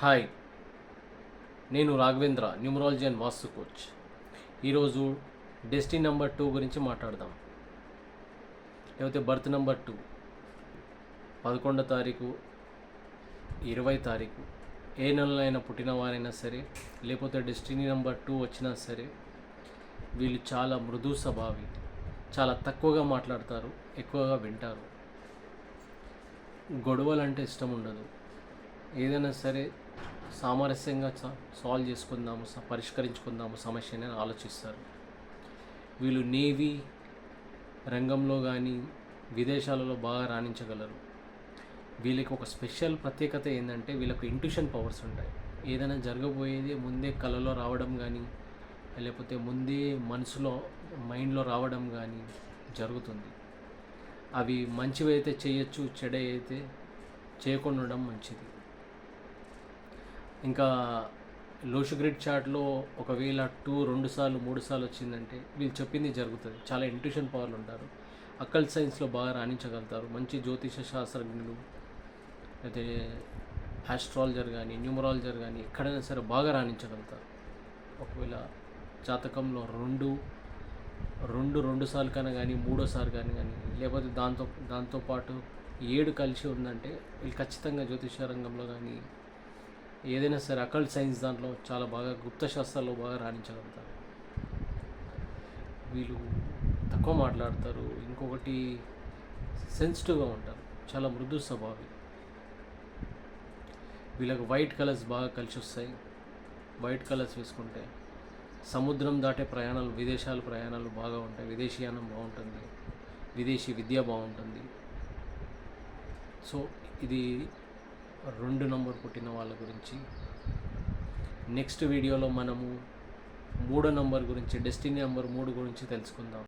Hi, నేను Raghavendra, numerology and vastu coach. ఈరోజు destiny number 2 గురించి మాట్లాడదాం. లేకపోతే బర్త్ నెంబర్ 2, 11వ తారీఖు, 20వ తారీఖు, ఏ నెలలో అయినా పుట్టిన వారైనా సరే, లేకపోతే డెస్టినీ నెంబర్ 2 వచ్చినా సరే, వీళ్ళు చాలా మృదు స్వభావి, చాలా తక్కువగా మాట్లాడతారు, ఎక్కువగా వింటారు. గొడవలు అంటే ఇష్టం ఉండదు. ఏదైనా సరే సామరస్యంగా సాల్వ్ చేసుకుందాము, పరిష్కరించుకుందాము సమస్యని ఆలోచిస్తారు. వీళ్ళు నేవీ రంగంలో కానీ విదేశాలలో బాగా రాణించగలరు. వీళ్ళకి ఒక స్పెషల్ ప్రత్యేకత ఏంటంటే వీళ్ళకు ఇంట్యూషన్ పవర్స్ ఉంటాయి. ఏదైనా జరగబోయేది ముందే కలలో రావడం కానీ, లేకపోతే ముందే మనసులో మైండ్లో రావడం కానీ జరుగుతుంది. అవి మంచివి అయితే చేయొచ్చు, చెడ అయితే చేయకుండా ఉండడం మంచిది. ఇంకా లోషు గ్రిడ్ చార్ట్లో ఒకవేళ 2 సార్లు 3 సార్లు వచ్చిందంటే వీళ్ళు చెప్పింది జరుగుతుంది. చాలా ఇంట్యూషన్ పవర్లు ఉంటారు. అకల్ట్ సైన్స్లో బాగా రాణించగలుగుతారు. మంచి జ్యోతిష శాస్త్రజ్ఞులు, అయితే ఆస్ట్రాలజర్ కానీ న్యూమరాలజర్ కానీ ఎక్కడైనా సరే బాగా రాణించగలుగుతారు. ఒకవేళ జాతకంలో రెండు సార్లు కన్నా కానీ, 3వ సారి కానీ లేకపోతే దాంతోపాటు 7 కలిసి ఉందంటే వీళ్ళు ఖచ్చితంగా జ్యోతిష రంగంలో కానీ ఏదైనా సరే అకల్ట్ సైన్స్ దాంట్లో చాలా బాగా గుప్త శాస్త్రాల్లో బాగా రాణించగలుగుతారు. వీళ్ళు తక్కువ మాట్లాడతారు. ఇంకొకటి సెన్సిటివ్గా ఉంటారు, చాలా మృదు స్వభావి. వీళ్ళకి వైట్ కలర్స్ బాగా కలిసి వస్తాయి. వైట్ కలర్స్ వేసుకుంటే సముద్రం దాటే ప్రయాణాలు, విదేశాల ప్రయాణాలు బాగా ఉంటాయి. విదేశీయానం బాగుంటుంది, విదేశీ విద్య బాగుంటుంది. సో ఇది 2 నంబర్ పుట్టిన వాళ్ళ గురించి. నెక్స్ట్ వీడియోలో మనము 3వ నంబర్ గురించి, డెస్టినీ నెంబర్ 3 గురించి తెలుసుకుందాం.